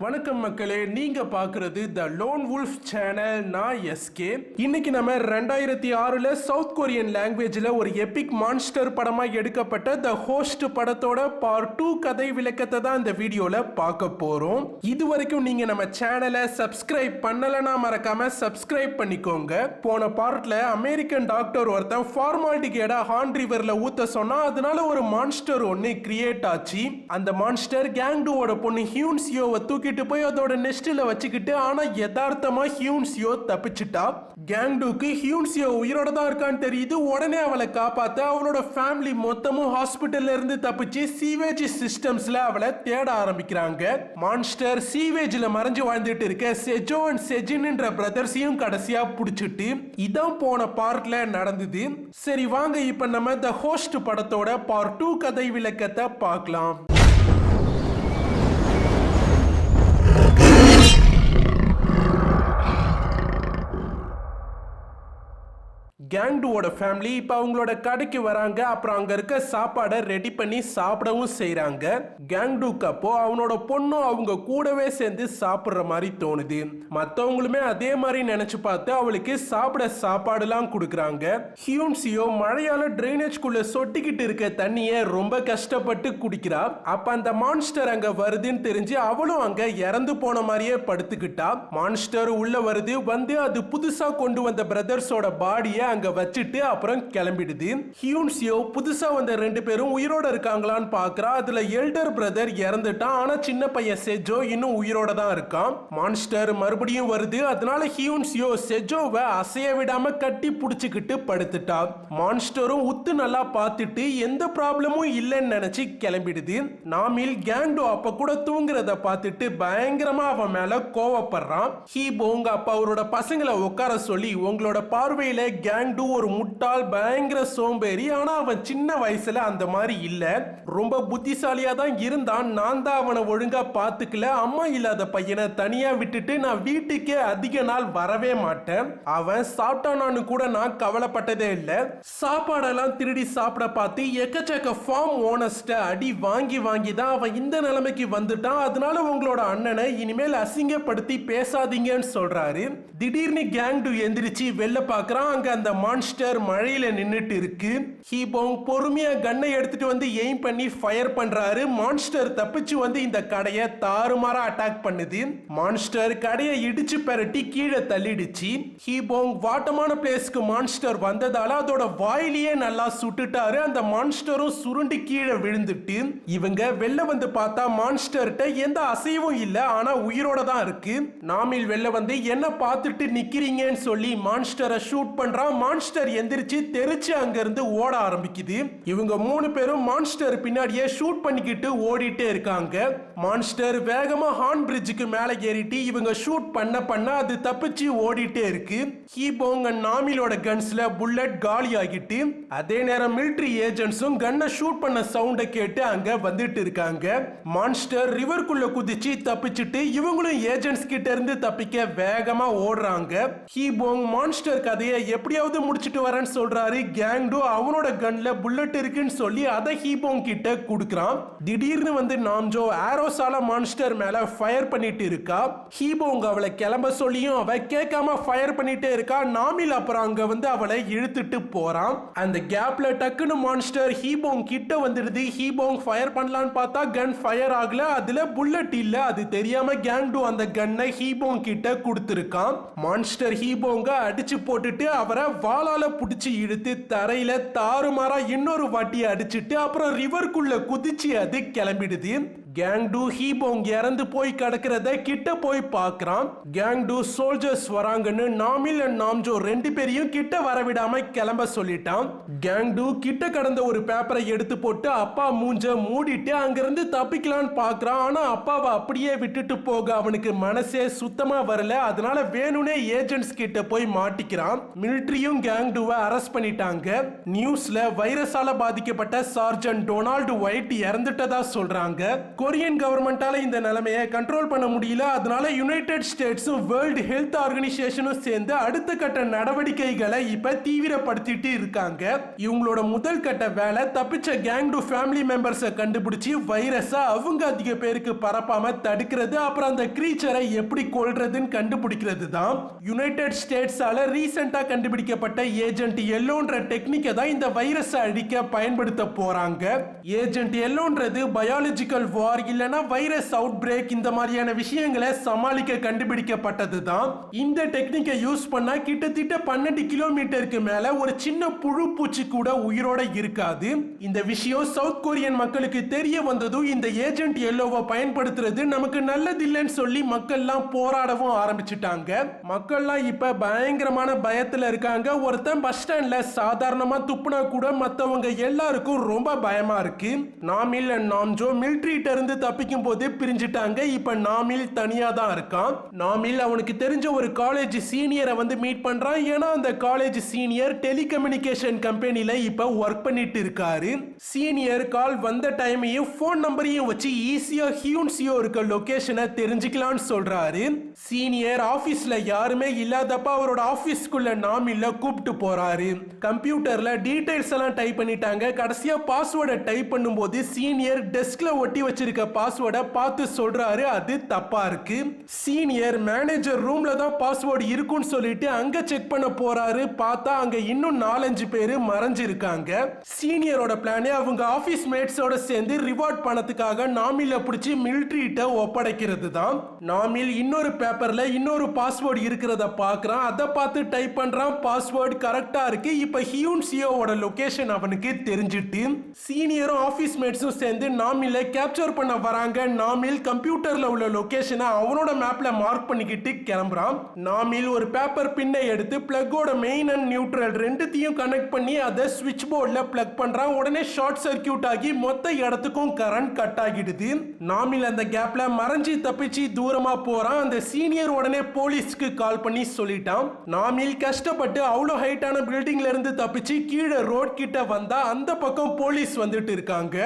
வணக்கம் மக்களே, நீங்க பாக்குறது த லோன் வுல்ஃப் சேனல். நான் எஸ்கே. இன்னைக்கு நம்ம 2006ல சவுத் கொரியன் லாங்குவேஜ்ல ஒரு எபிக் மான்ஸ்டர் படமா எடுக்கப்பட்ட த ஹோஸ்ட் படத்தோட பார்ட் 2 கதை விளக்கத்தை தான் இந்த வீடியோல பார்க்க போறோம். இது வரைக்கும் நீங்க நம்ம சேனலை சப்ஸ்கிரைப் பண்ணலனா மறக்காம சப்ஸ்கிரைப் பண்ணிக்கோங்க. போன பார்ட்ல அமெரிக்கன் டாக்டர் ஒருத்தன் ஃபார்மாலிட்டிகேடா ஹான் ரிவர்ல ஊத்த சொன்னா அதனால ஒரு மான்ஸ்டர் ஒன்னு கிரியேட் ஆச்சு. அந்த மான்ஸ்டர் கேங்டுவோட பொண்ணு ஹியூன்சியோவை தூக்கி போய் அதோட நெஸ்ட்ல வச்சுக்கிட்டு, ஆனா யதார்த்தமா ஹியூன்சியோ தப்பிச்சிட்டா. கேங்டுக்கு ஹியூன்சியோ உயிரோட தான் இருக்கான்னு தெரியுது. உடனே அவளை காப்பாத்த அவளோட ஃபேமிலி மொத்தமும் ஹாஸ்பிட்டல்ல இருந்து தப்பிச்சு சீவேஜ் சிஸ்டம்ஸ்ல அவளை தேட ஆரம்பிக்கிறாங்க. மான்ஸ்டர் சீவேஜ்ல மறைஞ்சு வாழ்ந்துட்டு இருக்க செஜோ அண்ட் செஜின்ன்ற பிரதர்ஸையும் கடைசியா புடிச்சிட்டு, இதான் போன பார்ட்ல நடந்தது. சரி வாங்க இப்ப நம்ம த ஹோஸ்ட் படத்தோட பார்ட் 2 கதை விளக்கத்தை பார்க்கலாம். கேங்டுவோட ஃபேமிலி இப்போ அவங்களோட கடைக்கு வராங்க. அப்புறம் அங்கே இருக்க சாப்பாடை ரெடி பண்ணி சாப்பிடவும் செய்கிறாங்க. கேங்டுக்கு அப்போ அவனோட பொண்ணும் அவங்க கூடவே சேர்ந்து சாப்பிட்ற மாதிரி தோணுது. மற்றவங்களுமே அதே மாதிரி நினச்சி பார்த்து அவளுக்கு சாப்பிட சாப்பாடுலாம் கொடுக்குறாங்க. ஹியூன்சியோ மழையால ட்ரைனேஜ்குள்ள சொட்டிக்கிட்டு இருக்க தண்ணியை ரொம்ப கஷ்டப்பட்டு குடிக்கிறா. அப்போ அந்த மான்ஸ்டர் அங்கே வருதுன்னு தெரிஞ்சு அவளும் அங்கே இறந்து போன மாதிரியே படுத்துக்கிட்டா. மான்ஸ்டர் உள்ள வருது. வந்து அது புதுசாக கொண்டு வந்த பிரதர்ஸோட பாடியை அங்க வச்சிட்டு அப்புறம் கிளம்பிடுது. ஹியூன்சியோ புதுசா வந்த 2 பேரும் உயிரோட இருக்காங்களான்னு பாக்குறா. அதுல எல்டர் பிரதர் இறந்துட்டான். ஆனா சின்ன பையன் செஜோ இன்னும் உயிரோட தான் இருக்கான். மான்ஸ்டர் மறுபடியும் வருது. அதனால ஹியூன்சியோ செஜோவை அசைய விடாம கட்டி புடிச்சுக்கிட்டு படுத்துட்டா. மான்ஸ்டரும் உத்து நல்லா பார்த்துட்டு எந்த ப்ராப்ளமும் இல்லைன்னு நினைச்சு கிளம்பிடுது. நாமில் கேங்டோ அப்ப கூட தூங்குறத பார்த்துட்டு பயங்கரமா அவன் மேல கோவப்படுறான். ஹீபோங் அப்ப அவரோட பசங்களை உட்கார சொல்லி, உங்களோட பார்வையில கேங்டு ஒரு முட்டாள், பயங்கர சோம்பேறி. ஆனா அவன் சின்ன வயசுல அந்த மாதிரி இல்ல, ரொம்ப புத்திசாலியா தான் இருந்தான். நான் தான் அவனை ஒழுங்கா பாத்துக்கல. அம்மா இல்லாத பையனை தனியா விட்டுட்டு நான் வீட்டுக்கே அதிக நாள் வரவே மாட்டேன். அவன் சாப்பிட்டானான்னு கூட நான் கவலைப்பட்டதே இல்ல. சாப்பாடெல்லாம் திருடி சாப்பிட பார்த்து எக்கச்சக்க ஃபார்ம் ஓனர்ஸ்ட அடி வாங்கி வாங்கி தான் அவன் இந்த நிலைமைக்கு வந்துட்டான். அதனால உங்களோட அண்ணனை இனிமேல் அசிங்கப்படுத்தி பேசாதீங்கன்னு சொல்றாரு. திடீர்னு கேங்டு எந்திரிச்சு வெளில பாக்குறான். அங்க அந்த மான்ஸ்டர் மழையில நின்னுட்டு இருக்கு. ஹீபோங் பொறுமையா கன்னை எடுத்துட்டு வந்து எய்ம் பண்ணி ஃபயர் பண்றாரு. மான்ஸ்டர் தப்பிச்சு வந்து இந்த கடையை தாறுமாறா அட்டாக் பண்ணுது. மான்ஸ்டர் கடையை இடிச்சு பெரட்டி கீழே தள்ளிடுச்சு. ஹீபோங் வாட்டமான பிளேஸ்க்கு மான்ஸ்டர் வந்ததால அதோட வாயிலேயே நல்லா சுட்டுட்டாரு. அந்த மான்ஸ்டரும் சுருண்டு கீழே விழுந்துட்டு, இவங்க வெளில வந்து பார்த்தா மான்ஸ்டர்கிட்ட எந்த அசைவும் இல்ல, ஆனா உயிரோட தான் இருக்கு. நாமில் வெளில வந்து என்ன பார்த்துட்டு நிக்கிறீங்கன்னு சொல்லி மான்ஸ்டரை ஷூட் பண்றான். மான்ஸ்டர் எந்திரிச்சு தெரிச்சு அங்க இருந்து ஓட ஆரம்பிக்குது. இவங்க 3 பேரும் மான்ஸ்டர் பின்னாடியே ஷூட் பண்ணிக்கிட்டு ஓடிட்டே இருக்காங்க. மான்ஸ்டர் வேகமா ஹார்ன் பிரிட்ஜுக்கு மேல ஏறிட்டு இவங்க ஷூட் பண்ண அது தப்பிச்சு ஓடிட்டே இருக்கு. ஹீபோங் அண்ட் நாமிலோட கன்ஸ்ல புல்லட் காலி ஆகிட்டு, அதே நேரம் மிலிட்டரி ஏஜென்ட்ஸும் கன்னை ஷூட் பண்ண சவுண்ட கேட்டு அங்க வந்துட்டு இருக்காங்க. மான்ஸ்டர் ரிவர்க்குள்ள குதிச்சு தப்பிச்சுட்டு இவங்களும் ஏஜென்ட்ஸ் கிட்ட இருந்து தப்பிக்க வேகமா ஓடுறாங்க. ஹீபோங் மான்ஸ்டர் கதையை எப்படியாவது முடிச்சிட்டு வரேன்னு சொல்றாரு. கேங்டு அவனோட கன்ல புல்லட் இருக்குன்னு சொல்லி அதை ஹீபோங் கிட்ட கொடுக்கறான். திடீர்னு வந்து நாம்ஜோ ஆரோஸால மான்ஸ்டர் மேல ஃபயர் பண்ணிட்டு இருக்கா. ஹீபோங் அவளை கிளம்ப சொல்லியும் அவ கேட்காம ஃபயர் பண்ணிட்டே இருக்கா. நாமில் அப்புறம் அங்க வந்து அவளை இழுத்துட்டு போறான். அந்த கேப்ல டக்குன்னு மான்ஸ்டர் ஹீபோங் கிட்ட வந்துடுது. ஹீபோங் ஃபயர் பண்ணலான்னு பார்த்தா கன் ஃபயர் ஆகல, அதுல புல்லட் இல்ல. அது தெரியாம கேங்டு அந்த கன்னை ஹீபோங் கிட்ட கொடுத்திருக்கான். மான்ஸ்டர் ஹீபோங்க அடிச்சு போட்டுட்டு அவரை வாளால புடிச்சு இழுத்து தரையில தாறுமாறா இன்னொரு வாட்டி அடிச்சிட்டு அப்புறம் ரிவர்க்குள்ள குதிச்சு அது கிளம்பிடுது. கேங்டு ஹீபோங் இறந்து போய் கிடக்கிறத கிட்ட போய் பார்க்கறான். கேங்டு சோல்ஜர்ஸ் வராங்கன்னு நாமில் அண்ட் நாம்ஜோ 2 பேரையும் கிட்ட வரவிடாம கிளம்ப சொல்லிட்டான். கேங்டு கிட்ட கடந்த ஒரு பேப்பரை எடுத்து போட்டு அப்பா மூஞ்ச மூடிட்டு அங்கிருந்து தப்பிக்கலான்னு பார்க்கறான். ஆனா அப்பாவை அப்படியே விட்டுட்டு போக அவனுக்கு மனசே சுத்தமா வரல. அதனால வேணும்னே ஏஜென்ட்ஸ் கிட்ட போய் மாட்டிக்கிறான். மிலிட்டரியும் கேங்டுவை அரெஸ்ட் பண்ணிட்டாங்க. நியூஸ்ல வைரஸால பாதிக்கப்பட்ட சார்ஜன்ட் டொனால்டு ஒயிட் இறந்துட்டதா சொல்றாங்க. கொரியன் கவர்மெண்டால இந்த நிலைமையை கண்ட்ரோல் பண்ண முடியல. அதனால யுனைடெட் ஸ்டேட்ஸும் வேர்ல்டு ஹெல்த் ஆர்கனைசேஷனும் சேர்ந்து அடுத்த கட்ட நடவடிக்கைகளை இப்ப தீவிரப்படுத்திட்டு இருக்காங்க. இவங்களோட முதல் கட்ட வேலை தப்பிச்ச கேங்டு ஃபேமிலி மெம்பர்ஸை கண்டுபிடிச்சு வைரஸை அவங்க அதிக பேருக்கு பரப்பாம தடுக்கிறது, அப்புறம் அந்த கிரீச்சரை எப்படி கொல்றதுன்னு கண்டுபிடிக்கிறது தான். யுனைடெட் ஸ்டேட்ஸால ரீசெண்டா கண்டுபிடிக்கப்பட்ட ஏஜென்ட் எல்லோன்ற டெக்னிக்கை தான் இந்த வைரஸை அழிக்க பயன்படுத்த போறாங்க. ஏஜென்ட் எல்லோன்றது பயாலஜிக்கல் வார் இல்லனா வைரஸ் அவுட் பிரேக் இந்த மாதிரியான விஷயங்களை சமாளிக்க கண்டுபிடிக்கப்பட்டது தான். இந்த டெக்னிக்கை யூஸ் பண்ணா கிட்டத்தட்ட 12 கிலோமீட்டருக்கு மேல ஒரு சின்ன புழு பூச்சி கூட உயிரோட இருக்காது. இந்த விஷயம் சவுத் கொரியன் மக்களுக்கு தெரிய வந்ததும் இந்த ஏஜென்ட் எல்லோவை பயன்படுத்துறது நமக்கு நல்லதில்லைன்னு சொல்லி மக்கள்லாம் போராடவும் ஆரம்பிச்சுட்டாங்க. மக்கள்லாம் இப்ப பயங்கரமான பயத்துல இருக்காங்க. ஒருத்தன் பஸ் ஸ்டாண்ட்ல சாதாரணமா துப்புனா கூட மத்தவங்க எல்லாருக்கும் ரொம்ப பயமா இருக்கு. நாமில் அண்ட் நாம்ஜோ மிலிட்டரிட்ட இருந்து தப்பிக்கும் போது பிரிஞ்சிட்டாங்க. இப்ப நாமில் தனியா தான் இருக்கான். நாமில் அவனுக்கு தெரிஞ்ச ஒரு காலேஜ் சீனியரை வந்து மீட் பண்றான். ஏன்னா அந்த காலேஜ் சீனியர் டெலிகம்யூனிகேஷன் கம்பெனில இப்ப ஒர்க் பண்ணிட்டு இருக்காரு. சீனியர் கால் வந்த டைமையும் போன் நம்பரையும் வச்சு ஈஸியா ஹியூன்சியோ இருக்க லொகேஷனை தெரிஞ்சுக்கலாம்னு சொல்றாரு. சீனியர் ஆபீஸ்ல யாருமே இல்லாதப்ப அவரோட ஆபீஸ்க்குள்ள நாமில்ல கூப்பிட்டு போறாரு. கம்ப்யூட்டர்ல டீடைல்ஸ் எல்லாம் டைப் பண்ணிட்டாங்க. கடைசியா பாஸ்வேர்டை டைப் பண்ணும்போது சீனியர் டெஸ்க்ல ஒட்டி வச்சிருக்க பாஸ்வேர்டை பார்த்து சொல்றாரு அது தப்பா இருக்கு. சீனியர் மேனேஜர் ரூம்ல தான் பாஸ்வேர்டு இருக்குன்னு சொல்லிட்டு அங்க செக் பண்ண போறாரு. பார்த்தா அங்க இன்னும் 4-5 பேரு மறைஞ்சிருக்காங்க. சீனியரோட பிளானே அவங்க ஆபீஸ் மேட்ஸோட சேர்ந்து ரிவார்ட் பணத்துக்காக நாமில பிடிச்சி மிலிட்டரிட்ட ஒப்படைக்கிறது தான். நாமில் இன்னொரு பேப்பர்ல இன்னொரு பாஸ்வேர்டு இருக்கிறத பார்க்கறான். அதை பார்த்து டைப் பண்றான். பாஸ்வேர்டு கரெக்டா இருக்கு. இப்ப ஹியூன்சியோவோட லொகேஷன் அவனுக்கு தெரிஞ்சிட்டு சீனியரும் ஆபீஸ் மேட்ஸும் சேர்ந்து நாமில கேப்சர் பண்ண வராங்க. நாமில் கம்ப்யூட்டர்ல உள்ள லொகேஷனை அவனோட மேப்ல மார்க் பண்ணிக்கிட்டு கிளம்புறான். நாமில் ஒரு பேப்பர் பின்னை எடுத்து பிளக்கோட மெயின் அண்ட் நியூட்ரல் ரெண்டுத்தையும் கனெக்ட் பண்ணி அதை ஸ்விட்ச் போர்ட்ல பிளக் பண்றான். உடனே ஷார்ட் சர்க்கியூட் ஆகி மொத்த இடத்துக்கும் கரண்ட் கட் ஆகிடுது. நாமில் அந்த கேப்ல மறைஞ்சி தப்பிச்சு தூரமா போறான். அந்த சீனியர் உடனே போலீஸ்க்கு கால் பண்ணி சொல்லிட்டான். நாமில் கஷ்டப்பட்டு அவ்வளோ ஹைட்டான பில்டிங்ல இருந்து தப்பிச்சு கீழே ரோட் கிட்ட வந்தா அந்த பக்கம் போலீஸ் வந்துட்டு இருக்காங்க.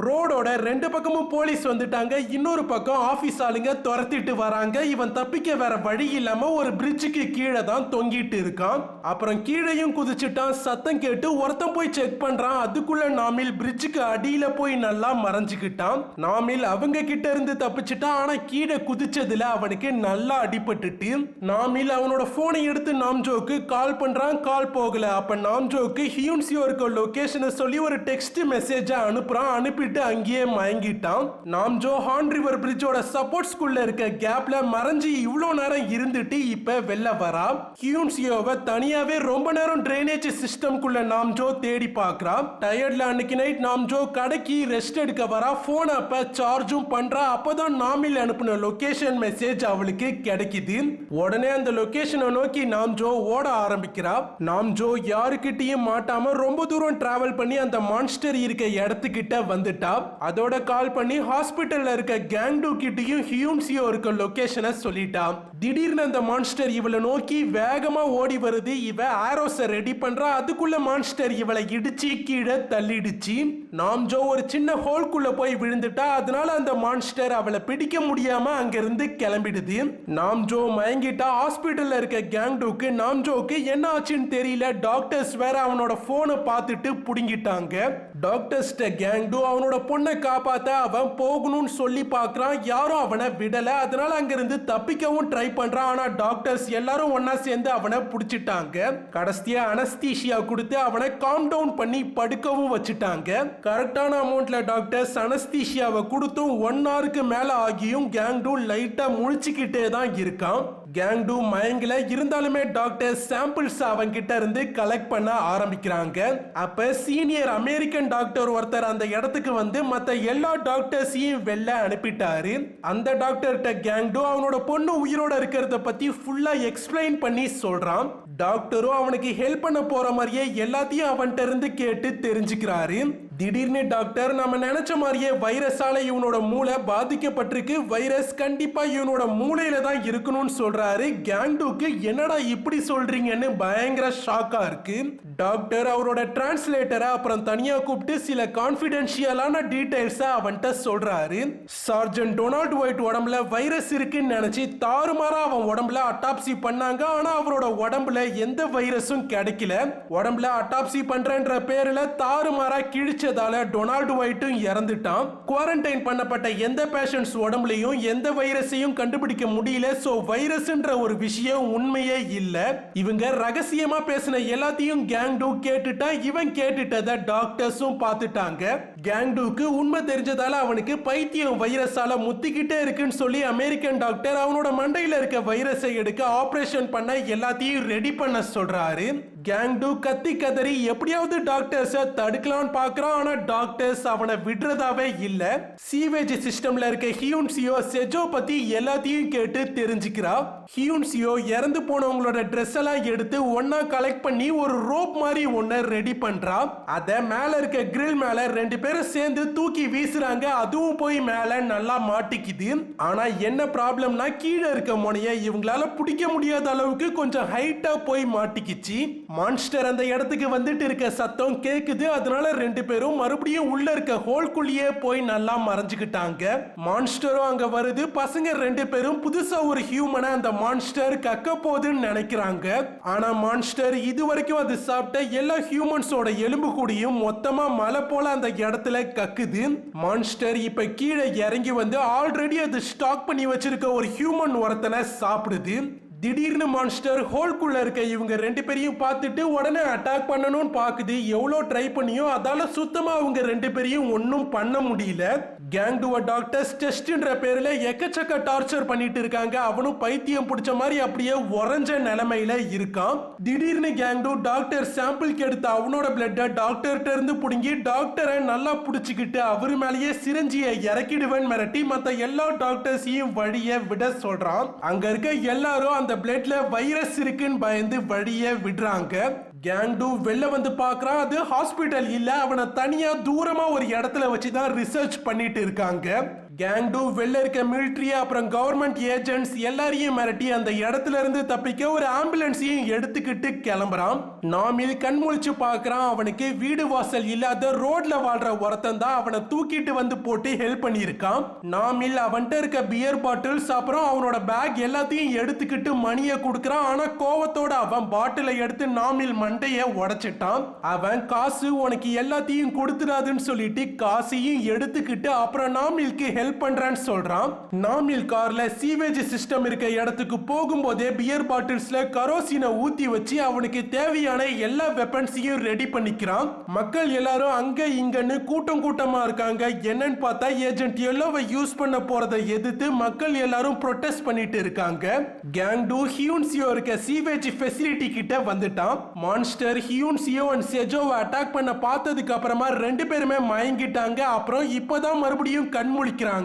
ரோடோட 2 பக்கமும் போலீஸ் வந்துட்டாங்க. இன்னொரு பக்கம் ஆபீஸ் ஆளுங்க துரத்திட்டு வராங்க. இவன் தப்பிக்க வேற வழி இல்லாம ஒரு பிரிட்ஜுக்கு கீழே தான் தொங்கிட்டு இருக்கான். அப்புறம் கீழையும் குதிச்சுட்டான். சத்தம் கேட்டு ஒருத்தன் போய் செக் பண்றான். அதுக்குள்ள நாமில் பிரிட்ஜுக்கு அடியில போய் நல்லா மறைஞ்சுக்கிட்டான். நாமில் அவங்க கிட்ட இருந்து தப்பிச்சுட்டான். ஆனா கீழே குதிச்சதுல அவனுக்கு நல்லா அடிபட்டுட்டு நாமில் அவனோட போனை எடுத்து நாம்ஜோக்கு கால் பண்றான். கால் போகல. அப்ப நாம்ஜோக்கு ஹியூன்சியோ இருக்க லொகேஷனை சொல்லி ஒரு டெக்ஸ்ட் மெசேஜ் அனுப்புறான். அனுப்பிட்டு அங்கேயே மயங்கிட்டான். நாம்ஜோ ஹார்ன் ரிவர் பிரிட்ஜோட சப்போர்ட்ஸ்குள்ள இருக்க கேப்ல மறைஞ்சி இவ்வளோ நேரம் இருந்துட்டு இப்ப வெளில வரா. ஹியூன்சியோவை தனியாவே ரொம்ப நேரம் டிரைனேஜ் சிஸ்டம்குள்ள நாம்ஜோ தேடி பார்க்கறான். டயர்ட்ல அன்னைக்கு நைட் நாம்ஜோ கடைக்கு ரெஸ்ட் எடுக்க வரா. போன் அப்ப சார்ஜும் பண்றா. அப்பதான் நாமில் அனுப்பின லொகேஷன் மெசேஜ் அவளுக்கு கிடைக்குது. உடனே அந்த லொகேஷனை நோக்கி நாம்ஜோ ஓட ஆரம்பிக்கிறா. நாம்ஜோ யாருக்கிட்டையும் மாட்டாம ரொம்ப தூரம் டிராவல் பண்ணி அந்த மான்ஸ்டர் இருக்க இடத்துக்கிட்ட வந்துட்டா. அதோட கால் பண்ணி ஹாஸ்பிட்டல்ல இருக்க கேங்டு கிட்டையும் ஹியூன்சியோ இருக்க லொகேஷனை சொல்லிட்டா. திடீர்னு அந்த மான்ஸ்டர் இவளை நோக்கி வேகமா ஓடி வருது. இவ ஆரோஸை ரெடி பண்றா. அதுக்குள்ள மான்ஸ்டர் இவளை இடிச்சு கீழே தள்ளிடுச்சு. நாம்ஜோ ஒரு சின்ன ஹோல்குள்ள போய் விழுந்துட்டா. அதனால அந்த மான்ஸ்டர் அவளை பிடிக்க முடியாம அங்கிருந்து கிளம்பிடுது. நாம்ஜோ மயங்கிட்டா. ஹாஸ்பிட்டல்ல இருக்க கேங்டுக்கு நாம்ஜோக்கு என்ன ஆச்சுன்னு தெரியல. டாக்டர்ஸ் வேற அவனோட போனை பார்த்துட்டு புடுங்கிட்டாங்க. டாக்டர்ஸ் கேங்டு அவனோட பொண்ணை காப்பாத்த அவன் போகணும்னு சொல்லி பார்க்கறான். யாரும் அவனை விடல. அதனால அங்கிருந்து தப்பிக்கவும் ட்ரை பண்றான். ஆனா டாக்டர்ஸ் எல்லாரும் ஒன்னா சேர்ந்து அவனை புடிச்சிட்டாங்க. கடைசியா அனஸ்தீசியா கொடுத்து அவனை காம் டவுன் பண்ணி படுக்கவும் வச்சுட்டாங்க. கரெக்டான அமௌண்ட்ல டாக்டர்ஸ் அனஸ்தீசியாவை கொடுத்தும் 1 ஹவருக்கு மேல ஆகியும் கேங்டு லைட்டா முழிச்சுக்கிட்டே தான் இருக்கான். கேங்டு மயங்கல. இருந்தாலுமே டாக்டர் சாம்பிள்ஸ் அவங்க கிட்ட இருந்து கலெக்ட் பண்ண ஆரம்பிக்கிறாங்க. அப்ப சீனியர் அமெரிக்கன் டாக்டர் ஒருத்தர் அந்த இடத்துக்கு வந்து மத்த எல்லா டாக்டர்ஸையும் வெளில அனுப்பிட்டாரு. அந்த டாக்டர்கிட்ட கேங்டு அவனோட பொண்ணு உயிரோட இருக்கிறத பத்தி ஃபுல்லா எக்ஸ்பிளைன் பண்ணி சொல்றான். டாக்டரும் அவனுக்கு ஹெல்ப் பண்ண போற மாதிரியே எல்லாத்தையும் அவன்கிட்ட இருந்து கேட்டு தெரிஞ்சுக்கிறாரு. திடீர்னு டாக்டர் நம்ம நினைச்ச மாதிரியே வைரஸால இவனோட மூளை பாதிக்கப்பட்டிருக்கு, வைரஸ் கண்டிப்பா இவனோட மூளையில தான் இருக்கணும்னு சொல்றாரு. கேங்டுக்கு என்னடா இப்படி சொல்றீங்கன்னு பயங்கர ஷாக்கா இருக்கு. டாக்டர் அவரோட டிரான்ஸ்லேட்டரை அப்புறம் தனியா கூப்பிட்டு சில கான்ஃபிடென்ஷியலான டீடைல்ஸ் அவன்கிட்ட சொல்றாரு. சார்ஜென்ட் டொனால்ட் ஒயிட் உடம்புல வைரஸ் இருக்குன்னு நினைச்சு தாறுமாறா அவன் உடம்புல அட்டாப்சி பண்ணாங்க. ஆனா அவரோட உடம்புல எந்த வைரஸும் கிடைக்கல. உடம்புல அட்டாப்சி பண்றன்ற பேர்ல தாறுமாறா கிழிச்சதால டொனால்ட் ஒயிட்டும் இறந்துட்டான். குவாரண்டைன் பண்ணப்பட்ட எந்த பேஷண்ட்ஸ் உடம்புலையும் எந்த வைரஸையும் கண்டுபிடிக்க முடியல. சோ வைரஸ்ன்ற ஒரு விஷயம் உண்மையே இல்ல. இவங்க ரகசியமா பேசின எல்லாத்தையும் கேங்டு கேட்டுட்டா. இவன் கேட்டுட்டத டாக்டர்ஸும் பார்த்துட்டாங்க. கேங்டுக்கு உண்மை தெரிஞ்சதால அவனுக்கு பைத்தியம் வைரஸால முத்திக்கிட்டே இருக்குன்னு சொல்லி அமெரிக்கன் டாக்டர் அவனோட மண்டையில இருக்க வைரஸை எடுக்க ஆபரேஷன் பண்ண எல்லாத்தையும் ரெடி பண்ண சொல்றாரு. கேங்டு கத்தி கதறி எப்படியாவது டாக்டர்ஸை தடுக்கலாம்னு பார்க்கறான். ஆனா டாக்டர்ஸ் அவனை விடுறதாவே இல்ல. சீவேஜ் சிஸ்டம்ல இருக்க ஹியூன்சியோ செஜோ பத்தி எல்லாத்தையும் கேட்டு தெரிஞ்சுக்கிறா. ஹியூன்சியோ இறந்து போனவங்களோட ட்ரெஸ் எல்லாம் எடுத்து ஒன்னா கலெக்ட் பண்ணி ஒரு ரோப் மாதிரி ஒன்ன ரெடி பண்றா. அத மேல இருக்க கிரில் மேல ரெண்டு பேரும் சேர்ந்து தூக்கி வீசுறாங்க. அதுவும் போய் மேல நல்லா மாட்டிக்குது. ஆனா என்ன ப்ராப்ளம்னா கீழே இருக்க முனைய இவங்களால பிடிக்க முடியாத அளவுக்கு கொஞ்சம் ஹைட்டா போய் மாட்டிக்கிச்சு. மான்ஸ்டர் அந்த இடத்துக்கு வந்துட்டு இருக்க சத்தம் கேக்குது. அதனால ரெண்டு பேரும் மறுபடியும் உள்ள இருக்க ஹோல்குள்ளேயே போய் நல்லா மறைஞ்சுக்கிட்டாங்க. மான்ஸ்டரும் அங்க வருது. பசங்க ரெண்டு பேரும் புதுசா ஒரு ஹியூமனை அந்த மான்ஸ்டர் கக்க போகுதுன்னு நினைக்கிறாங்க. ஆனா மான்ஸ்டர் இது வரைக்கும் அது சாப்பிட்ட எல்லா ஹியூமன்ஸோட எலும்பு கூடியும் மொத்தமா மலை போல அந்த இடத்துல கக்குது. மான்ஸ்டர் இப்ப கீழே இறங்கி வந்து ஆல்ரெடி அது ஸ்டாக் பண்ணி வச்சிருக்க ஒரு ஹியூமன் ஒருத்தனை சாப்பிடுது. திடீர்னு மான்ஸ்டர் ஹோல்குள்ள இருக்க இவங்க ரெண்டு பேரையும் பார்த்துட்டு உடனே அட்டாக் பண்ணணும்னு பாக்குது. எவ்வளோ ட்ரை பண்ணியும் அதால சுத்தமா அவங்க ரெண்டு பேரையும் ஒன்னும் பண்ண முடியல. கேங்டுவ டாக்டர்ஸ் டெஸ்ட்ன்ற பேர்ல எக்கச்சக்க டார்ச்சர் பண்ணிட்டு இருக்காங்க. அவனும் பைத்தியம் பிடிச்ச மாதிரி அப்படியே உறைஞ்ச நிலைமையில இருக்கான். திடீர்னு கேங்டு டாக்டர் சாம்பிளுக்கு எடுத்த அவனோட பிளட்டை டாக்டர்கிட்ட இருந்து புடுங்கி டாக்டரை நல்லா புடிச்சுக்கிட்டு அவரு மேலேயே சிரஞ்சியை இறக்கிடுவேன் மிரட்டி மத்த எல்லா டாக்டர்ஸையும் வழிய விட சொல்றான். அங்க இருக்க எல்லாரும் அந்த பிளட்ல வைரஸ் இருக்குன்னு பயந்து வழிய விடுறாங்க. கேங்டு வெளில வந்து பார்க்கறான். அது ஹாஸ்பிட்டல் இல்ல, அவனை தனியா தூரமா ஒரு இடத்துல வச்சுதான் ரிசர்ச் பண்ணிட்டு இருக்காங்க. கேங்டு வெளில இருக்க மிலிட்டரி அப்புறம் கவர்மெண்ட் ஏஜென்ட்ஸ் எல்லாரையும் மிரட்டி அந்த இடத்துல இருந்து தப்பிக்க ஒரு ஆம்புலன்ஸையும் எடுத்துக்கிட்டு கிளம்புறான். நாமில் கண் முழிச்சு பார்க்கறான். அவனுக்கு வீடு வாசல் இல்லாத ரோட்ல வாழ்ற ஒருத்தன் தான் அவனை தூக்கிட்டு வந்து போட்டு ஹெல்ப் பண்ணியிருக்கான். நாமில் அவன்கிட்ட இருக்க பியர் பாட்டில்ஸ் அப்புறம் அவனோட பேக் எல்லாத்தையும் எடுத்துக்கிட்டு மணியை கொடுக்கறான். ஆனா கோவத்தோட அவன் பாட்டிலை எடுத்து நாமில் மண்டைய உடைச்சிட்டான். அவன் காசு உனக்கு எல்லாத்தையும் கொடுத்துடாதுன்னு சொல்லிட்டு காசையும் எடுத்துக்கிட்டு அப்புறம் நாமில்க்கு ஹெல்ப் பண்றான்னு சொல்றான். நாமில் கார்ல சீவேஜ் சிஸ்டம் இருக்க இடத்துக்கு போகும்போதே பியர் பாட்டில்ஸ்ல கரோசினை ஊத்தி வச்சு அவனுக்கு தேவையான எல்லா வெப்பன்ஸையும் ரெடி பண்ணிக்கிறான். மக்கள் எல்லாரும் அங்க இங்கன்னு கூட்டம் கூட்டமா இருக்காங்க. என்னன்னு பார்த்தா ஏஜென்ட் எல்லோவை யூஸ் பண்ண போறதை எதிர்த்து மக்கள் எல்லாரும் ப்ரொடெஸ்ட் பண்ணிட்டு இருக்காங்க. கேங்டு ஹியூன்சியோ இருக்க சீவேஜ் ஃபெசிலிட்டி கிட்ட வந்துட்டான். மான்ஸ்டர் ஹியூன்சியோ அண்ட் செஜோவை அட்டாக் பண்ண பார்த்ததுக்கு அப்புறமா ரெண்டு பேருமே மயங்கிட்டாங்க. அப்புறம் இப்பதான் மறுபடியும் கண் முழிக்கிறாங்க.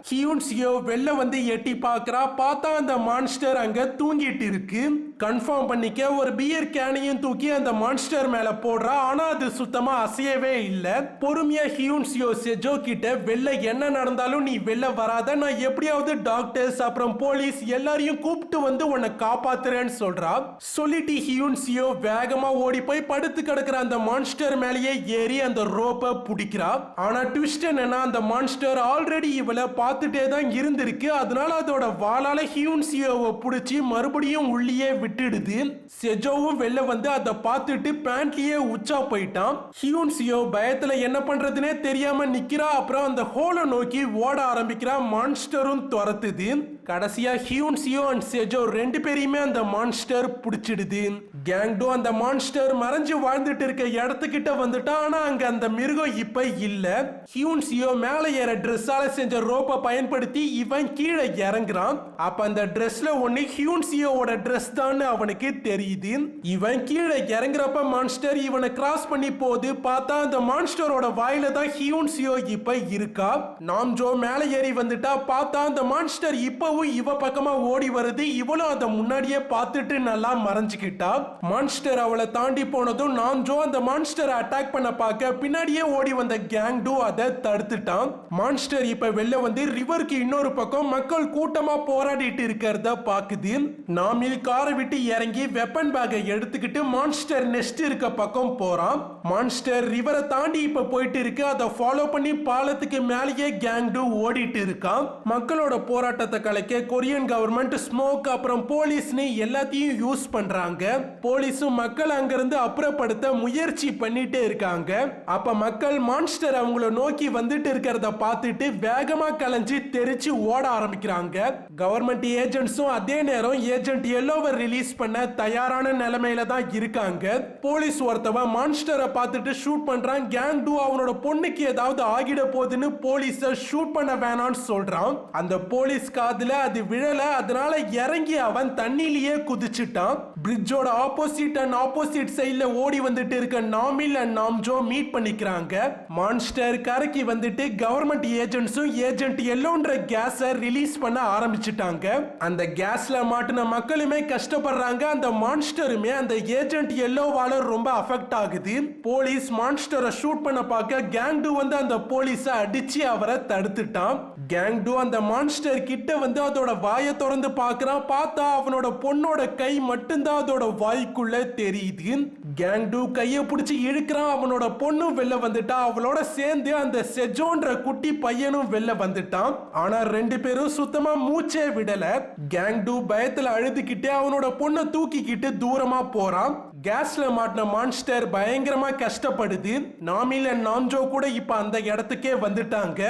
ஹியூன்சியோ வெளில வந்து எட்டி பார்க்கறா. பார்த்தா அந்த மான்ஸ்டர் அங்க தூங்கிட்டு இருக்கு. கன்ஃபார்ம் பண்ணிக்க ஒரு பியர் கேனையும் தூக்கி அந்த மான்ஸ்டர் மேல போடுறா. ஆனா அது சுத்தமா அசையவே இல்ல. பொறுமையா ஹியூன்சியோ செஜோ கிட்ட வெளில என்ன நடந்தாலும் நீ வெளில வராத, நான் எப்படியாவது டாக்டர்ஸ் அப்புறம் போலீஸ் எல்லாரையும் கூப்பிட்டு வந்து உன்னை காப்பாத்துறேன்னு சொல்றா. சொல்லிட்டு ஹியூன்சியோ வேகமா ஓடி போய் படுத்து கிடக்குற அந்த மான்ஸ்டர் மேலேயே ஏறி அந்த ரோப்பை பிடிக்கிறா. ஆனா ட்விஸ்ட் என்னன்னா அந்த மான்ஸ்டர் ஆல்ரெடி இவளை பார்த்துட்டே தான் இருந்திருக்கு. அதனால அதோட வாளால ஹியூன்சியோவை பிடிச்சி மறுபடியும் உள்ளே விட்டுடுது. செஜோவும் வெளில வந்து அதை பார்த்துட்டு பேண்ட்லயே உச்சா போயிட்டான். ஹியூன்சியோ பயத்துல என்ன பண்றதுனே தெரியாம நிக்கிறா. அப்புறம் அந்த ஹோலை நோக்கி ஓட ஆரம்பிக்கிறா. மான்ஸ்டரும் துரத்துது. கடைசியா ஹியூன்சியோ அண்ட் செஜோ ரெண்டு பேரையுமே அந்த மான்ஸ்டர் பிடிச்சிடுது. கேங்டு அந்த மான்ஸ்டர் மறைஞ்சு வாழ்ந்துட்டு இருக்க இடத்துக்கிட்ட வந்துட்டா. ஆனா அங்க அந்த மிருகம் இப்ப இல்ல. ஹியூன்சியோ மேல ஏற ட்ரெஸ்ஸால செஞ்ச ரோப்பை பயன்படுத்தி இவன் கீழே இறங்குறான். அப்ப அந்த ட்ரெஸ்ல ஒண்ணு ஹியூன்சியோவோட ட்ரெஸ் தான் அவனுக்கு தெரியுது. இவன் கீழே இறங்குறப்ப மான்ஸ்டர் இவனை கிராஸ் பண்ணி போது பார்த்தா அந்த மான்ஸ்டரோட வாயில தான் ஹியூன்சியோ இப்ப இருக்கா. நாம்ஜோ மேல ஏறி வந்துட்டா. பார்த்தா அந்த மான்ஸ்டர் இப்பவும் இவ பக்கமா ஓடி வருது. இவளும் அதை முன்னாடியே பார்த்துட்டு நல்லா மறைஞ்சுக்கிட்டா. மான்ஸ்டர் அவளை தாண்டி போனதும் நாம்ஜோ அந்த மான்ஸ்டரை அட்டாக் பண்ண பார்க்க பின்னாடியே ஓடி வந்த கேங்டு அதை தடுத்துட்டான். மான்ஸ்டர் இப்ப வெளில வந்து ரிவருக்கு இன்னொரு பக்கம் மக்கள் கூட்டமா போராடிட்டு இருக்கிறத பாக்குது. நாமில் காரை விட்டு இறங்கி வெப்பன் பேக்கை எடுத்துக்கிட்டு மான்ஸ்டர் நெஸ்ட் இருக்க பக்கம் போறான். மான்ஸ்டர் ரிவரை தாண்டி இப்ப போயிட்டு இருக்கு. அதை ஃபாலோ பண்ணி பாலத்துக்கு மேலேயே கேங்டு ஓடிட்டு இருக்கான். மக்களோட போராட்டத்தை கலைக்க கொரியன் கவர்மெண்ட் ஸ்மோக் அப்புறம் போலீஸ்னு எல்லாத்தையும் யூஸ் பண்றாங்க. போலீஸும் மக்கள் அங்கிருந்து அப்புறப்படுத்த முயற்சி பண்ணிட்டே இருக்காங்க. அப்ப மக்கள் மான்ஸ்டர் அவங்கள நோக்கி வந்துட்டு இருக்கிறத பார்த்துட்டு வேகமா கலைஞ்சு தெரிச்சு ஓட ஆரம்பிக்கிறாங்க. கவர்மெண்ட் ஏஜென்ட்ஸும் அதே நேரம் ஏஜென்ட் எல்லோவை ரிலீஸ் பண்ண தயாரான நிலைமையில தான் இருக்காங்க. போலீஸ் ஒருத்தவன் மான்ஸ்டரை பார்த்துட்டு ஷூட் பண்றான். கேங்டு அவனோட பொண்ணுக்கு ஏதாவது ஆகிட போகுதுன்னு போலீஸ ஷூட் பண்ண வேணாம்னு சொல்றான். அந்த போலீஸ் காதுல அது விழல. அதனால இறங்கி அவன் தண்ணியிலேயே குதிச்சுட்டான். பிரிட்ஜோட ஆப்போசிட் சைடுல ஓடி வந்துட்டு இருக்க நாமில் அண்ட் நாம்ஜோ மீட் பண்ணிக்கிறாங்க. மான்ஸ்டர் கரைக்கு வந்துட்டு கவர்மெண்ட் ஏஜென்ட்ஸும் ஏஜென்ட் எல்லோன்ற கேஸை ரிலீஸ் பண்ண ஆரம்பிச்சிட்டாங்க. அந்த கேஸ்ல மாட்டின மக்களுமே கஷ்டப்படுறாங்க. அந்த மான்ஸ்டருமே அந்த ஏஜென்ட் எல்லோவால ரொம்ப அஃபெக்ட் ஆகுது. போலீஸ் மான்ஸ்டரை ஷூட் பண்ண பார்க்க கேங்டு வந்து அந்த போலீஸை அடிச்சு அவரை தடுத்துட்டான். கேங்டு அந்த மான்ஸ்டர் கிட்ட வந்து அதோட வாயை திறந்து பார்க்கறான். பார்த்தா அவனோட பொண்ணோட கை மட்டும்தான் அதோட வாய்க்குள்ள தெரியுது. கேங்டு கையை பிடிச்சி இழுக்கிறான். அவனோட பொண்ணும் வெளில வந்துட்டா. அவளோட சேர்ந்து அந்த செஜோன்ற குட்டி பையனும் வெளில வந்துட்டான். ஆனா ரெண்டு பேரும் சுத்தமா மூச்சே விடல. கேங்டு பயத்துல அழுதுகிட்டு அவனோட பொண்ணை தூக்கிக்கிட்டு தூரமா போறான். கேஸ்ல மாட்டின மான்ஸ்டர் பயங்கரமா கஷ்டப்படுது. நாமில் அண்ட் நாம்ஜோ கூட இப்ப அந்த இடத்துக்கே வந்துட்டாங்க.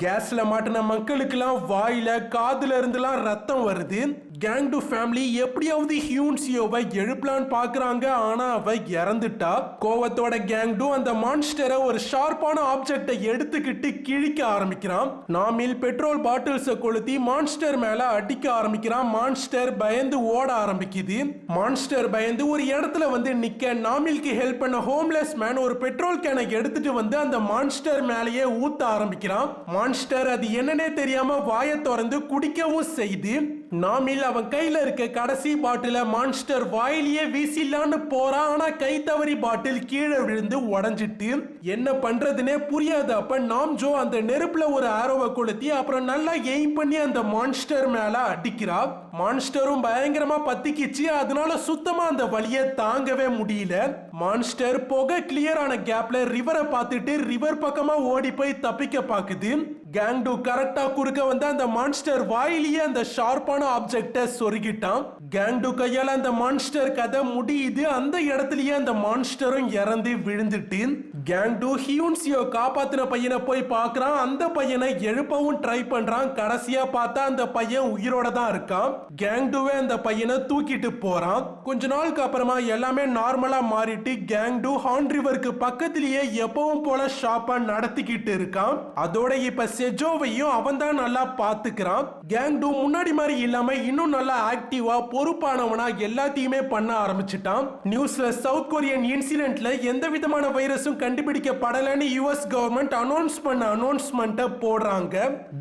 கேஸ்ல மாட்டின மக்களுக்கெல்லாம் வாயில காதுல இருந்துலாம் ரத்தம் வருது. கேங்டு ஃபேமிலி எப்படியாவது ஹியூன்சியோவை எழுப்பலான்னு பாக்குறாங்க. ஆனா அவ இறந்துட்டா. கோவத்தோட கேங்டு அந்த மான்ஸ்டரை ஒரு ஷார்ப்பான ஆப்ஜெக்டை எடுத்துக்கிட்டு கிழிக்க ஆரம்பிக்கிறான். நாமில் பெட்ரோல் பாட்டில்ஸை கொளுத்தி மான்ஸ்டர் மேல அடிக்க ஆரம்பிக்கிறான். மான்ஸ்டர் பயந்து ஓட ஆரம்பிக்குது. மான்ஸ்டர் பயந்து ஒரு இடத்துல வந்து நிக்க நாமில்க்கு ஹெல்ப் பண்ண ஹோம்லெஸ் மேன் ஒரு பெட்ரோல் கேனை எடுத்துட்டு வந்து அந்த மான்ஸ்டர் மேலேயே ஊத்த ஆரம்பிக்கிறான். மான்ஸ்டர் அது என்னன்னே தெரியாம வாயை திறந்து குடிக்கவும் செய்து. நாமில் அவன் கையில இருக்க கடைசி பாட்டில மான்ஸ்டர் வாயிலேயே வீசிலான்னு போறான். ஆனா கை தவறி பாட்டில் கீழே விழுந்து உடைஞ்சிட்டு என்ன பண்றதுனே புரியாது. அப்ப நாம்ஜோ அந்த நெருப்புல ஒரு ஆரோவை கொளுத்தி அப்புறம் நல்லா எய்ம் பண்ணி அந்த மான்ஸ்டர் மேல அடிக்கிறா. மான்ஸ்டரும் பயங்கரமா பத்திக்கிச்சு. அதனால சுத்தமா அந்த வலியை தாங்கவே முடியல. மான்ஸ்டர் புகை கிளியர் ஆன கேப்ல ரிவரை பார்த்துட்டு ரிவர் பக்கமா ஓடி போய் தப்பிக்க பாக்குது. கேங்டு கரெக்டா குறுக்க வந்து அந்த மான்ஸ்டர் வாயிலேயே அந்த ஷார்ப்பான ஆப்ஜெக்ட சொருகிட்டான். கேங்டு கையால அந்த மான்ஸ்டர் கதை முடியுது. அந்த இடத்துலயே அந்த மான்ஸ்டரும் இறந்து விழுந்துட்டு கேங்டு ஹியூன்சியோ காப்பாத்தின பையனை போய் பார்க்கறான். அந்த பையனை எழுப்பவும் ட்ரை பண்றான். கடைசியா பார்த்தா அந்த பையன் உயிரோட தான் இருக்கான். கேங்டுவே அந்த பையனை தூக்கிட்டு போறான். கொஞ்ச நாளுக்கு அப்புறமா எல்லாமே நார்மலா மாறிட்டு கேங்டு ஹார்ன் ரிவருக்கு பக்கத்திலேயே எப்பவும் போல ஷாப்பா நடத்திக்கிட்டு இருக்கான். அதோட இப்ப செஜோவையும் அவன் தான் நல்லா பாத்துக்கிறான். கேங்டு முன்னாடி மாதிரி இல்லாம இன்னும் நல்லா ஆக்டிவா பொறுப்பானவனா எல்லாத்தையுமே பண்ண ஆரம்பிச்சிட்டான். நியூஸ்ல சவுத் கொரியன் இன்சிடென்ட்ல எந்த விதமான வைரஸும் கண்டுபிடிக்கப்படலன்னு யுஎஸ் கவர்மெண்ட் அனௌன்ஸ் பண்ண அனௌன்ஸ்மெண்ட்டை போடுறாங்க.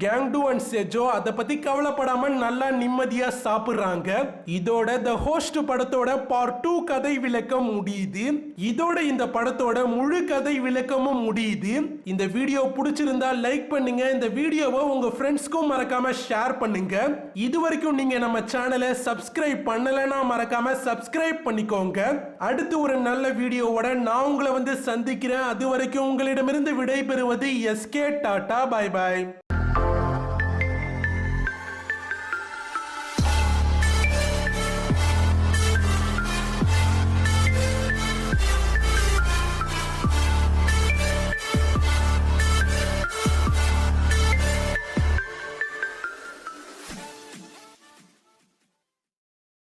கேங்டு அண்ட் செஜோ அதை பத்தி கவலைப்படாம நல்லா நிம்மதியா சாப்பிடுறாங்க. இதோட த ஹோஸ்ட் படத்தோட பார்ட் 2 கதை விளக்கம் முடியுது. இதோட இந்த படத்தோட முழு கதை விளக்கமும் முடியுது. இந்த வீடியோ பிடிச்சிருந்தா லைக் பண்ணுங்க. இந்த வீடியோவை உங்க ஃப்ரெண்ட்ஸ்க்கும் மறக்காம ஷேர் பண்ணுங்க. இதுவரைக்கும் நீங்க நம்ம சேனலை சப்ஸ்கிரைப் பண்ணலனா மறக்காம சப்ஸ்கிரைப் பண்ணிக்கோங்க. அடுத்து ஒரு நல்ல வீடியோவோட நான் உங்களை வந்து சந்திக்கிறேன். அது வரைக்கும் உங்களிடமிருந்து விடை பெறுவது எஸ்கே. Tata, by by.